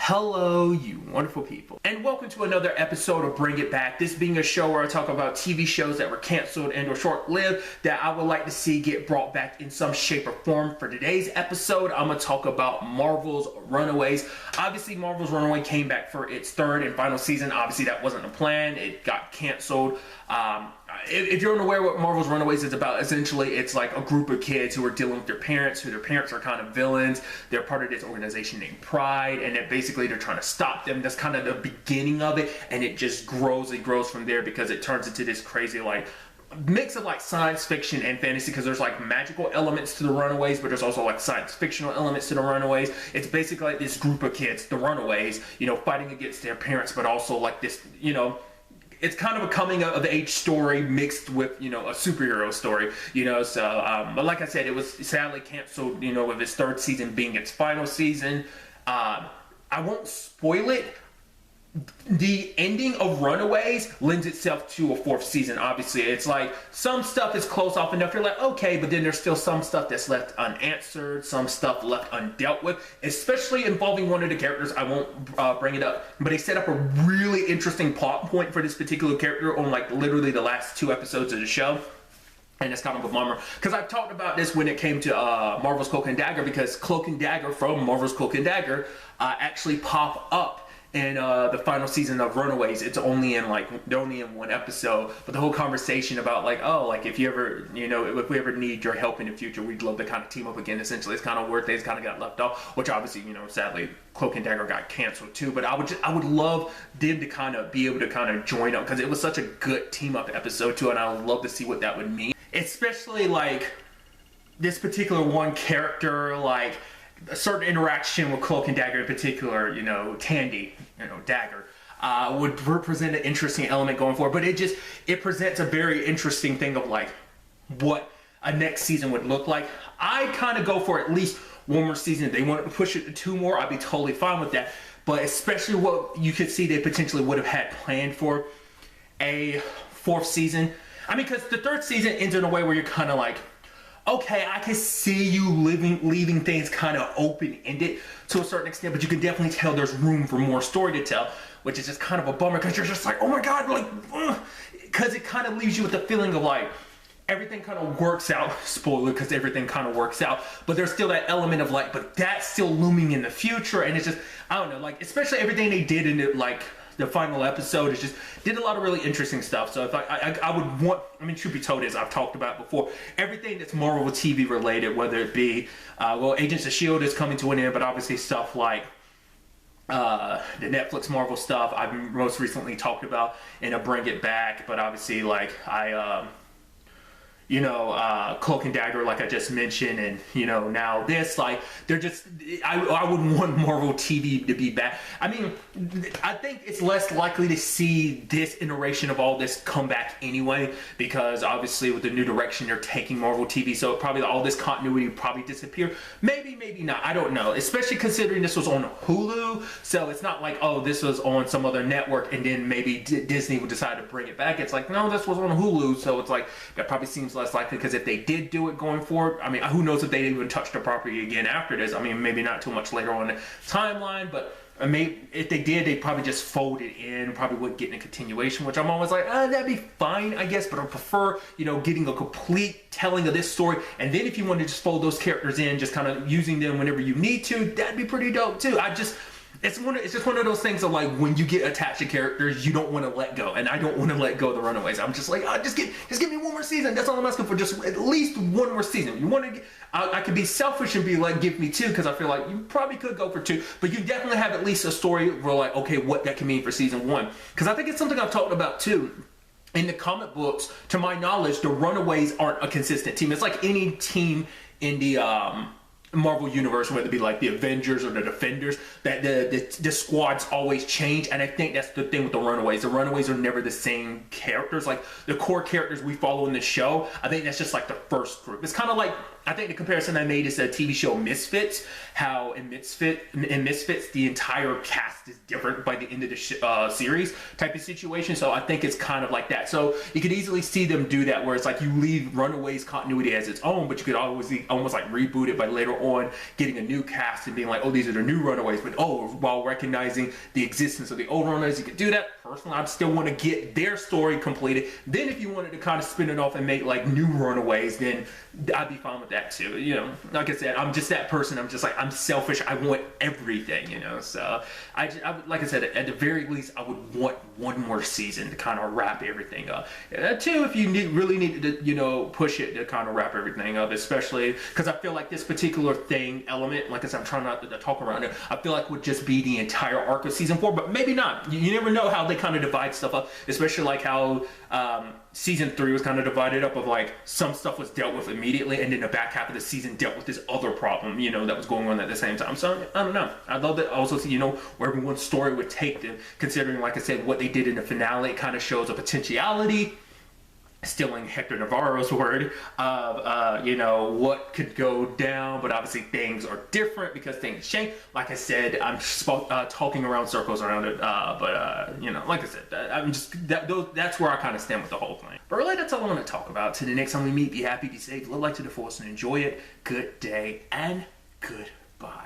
Hello, you wonderful people, and welcome to another episode of Bring It Back. This being a show where I talk about TV shows that were canceled and or short-lived that I would like to see get brought back in some shape or form. For today's episode, I'm going to talk about Marvel's Runaways. Obviously, Marvel's Runaway came back for its third and final season. Obviously, that wasn't a plan. It got canceled. If you're unaware what Marvel's Runaways is about, essentially it's like a group of kids who are dealing with their parents, who their parents are kind of villains. They're part of this organization named Pride, and then basically they're trying to stop them. That's kind of the beginning of it, and it just grows and grows from there because it turns into this crazy like mix of like science fiction and fantasy, because there's like magical elements to the Runaways, but there's also like science fictional elements to the Runaways. It's basically like this group of kids, the Runaways, fighting against their parents, but also like this, it's kind of a coming of age story mixed with, a superhero story, but like I said, it was sadly canceled, with its third season being its final season. I won't spoil it. The ending of Runaways lends itself to a fourth season. Obviously, it's like some stuff is close off enough. You're like, okay, but then there's still some stuff that's left unanswered, some stuff left undealt with, especially involving one of the characters. I won't bring it up, but they set up a really interesting plot point for this particular character on like literally the last two episodes of the show. And it's kind of a bummer, because I've talked about this when it came to Marvel's Cloak and Dagger, because Cloak and Dagger from Marvel's Cloak and Dagger actually pop up in the final season of Runaways. It's only in they're only in one episode, but the whole conversation about if you ever, if we ever need your help in the future, we'd love to kind of team up again. Essentially, it's kind of where things kind of got left off, which obviously, sadly, Cloak and Dagger got canceled too. But I would love them to kind of be able to kind of join up, because it was such a good team up episode too, and I would love to see what that would mean. Especially like this particular one character, like a certain interaction with Cloak and Dagger in particular, Tandy, Dagger, would represent an interesting element going forward. But it presents a very interesting thing of like what a next season would look like. I kind of go for at least one more season. If they want to push it to two more, I'd be totally fine with that. But especially what you could see they potentially would have had planned for a fourth season. I mean, because the third season ends in a way where you're kind of like, okay, I can see you leaving things kind of open-ended to a certain extent, but you can definitely tell there's room for more story to tell, which is just kind of a bummer, because you're just like, oh my god, because it kind of leaves you with the feeling of like, everything kind of works out, spoiler, because everything kind of works out, but there's still that element of like, but that's still looming in the future, and it's just, I don't know, like, especially everything they did in it, like, the final episode is just did a lot of really interesting stuff. So if I would want, I mean, truth be told, as I've talked about before, everything that's Marvel TV related, whether it be, Agents of S.H.I.E.L.D. is coming to an end, but obviously stuff like the Netflix Marvel stuff I've most recently talked about in a Bring It Back, but obviously like Cloak and Dagger, like I just mentioned, and now this, like, they're just, I would want Marvel TV to be back. I mean, I think it's less likely to see this iteration of all this come back anyway, because obviously with the new direction they're taking Marvel TV, so probably all this continuity would probably disappear. Maybe not, I don't know, especially considering this was on Hulu, so it's not like, oh, this was on some other network and then maybe Disney would decide to bring it back. It's like, no, this was on Hulu, so it's like, that probably seems less likely, because if they did do it going forward, I mean, who knows if they even touch the property again after this. I mean, maybe not too much later on the timeline, but maybe if they did, they'd probably just fold it in, probably wouldn't get in a continuation, which I'm always like, that'd be fine, I guess, but I prefer, getting a complete telling of this story, and then if you want to just fold those characters in, just kind of using them whenever you need to, that'd be pretty dope too. It's just one of those things of like, when you get attached to characters, you don't want to let go, and I don't want to let go of the Runaways. I'm just like, just give me one more season. That's all I'm asking for, just at least one more season. You want to? I could be selfish and be like, give me two, because I feel like you probably could go for two, but you definitely have at least a story where like, okay, what that can mean for season one, because I think it's something I've talked about too. In the comic books, to my knowledge, the Runaways aren't a consistent team. It's like any team in the Marvel universe, whether it be like the Avengers or the Defenders, that the squads always change, and I think that's the thing with the Runaways. The Runaways are never the same characters. Like the core characters we follow in the show, I think that's just like the first group. It's kind of like I think the comparison I made is a TV show Misfits. How in Misfits, the entire cast is different by the end of the series type of situation. So I think it's kind of like that. So you could easily see them do that, where it's like you leave Runaways continuity as its own, but you could always almost like reboot it by later on getting a new cast and being like, oh, these are the new Runaways, but oh, while recognizing the existence of the old Runaways, you could do that. Personally, I still want to get their story completed. Then if you wanted to kind of spin it off and make like new Runaways, then I'd be fine with that too. You know, like I said, I'm just that person. I'm just like, I'm selfish. I want everything, you know. So I like I said, at the very least, I would want one more season to kind of wrap everything up. Two, if you really needed to, you know, push it to kind of wrap everything up, especially because I feel like this particular element, like I said, I'm trying not to talk around it. I feel like would just be the entire arc of season 4, but maybe not. You never know how they kind of divide stuff up, especially like how season 3 was kind of divided up of like some stuff was dealt with immediately, and then the back half of the season dealt with this other problem, you know, that was going on at the same time. So I don't know. I'd love to also see, you know, where everyone's story would take them, considering, like I said, what they did in the finale. It kind of shows a potentiality, stealing Hector Navarro's word, of you know, what could go down, but obviously things are different because things change. Like I said, I'm talking around circles around it, but you know, like I said, I'm just that's where I kind of stand with the whole thing. But really, that's all I want to talk about. Till the next time we meet, be happy, be safe, live life to the fullest, and enjoy it. Good day and goodbye.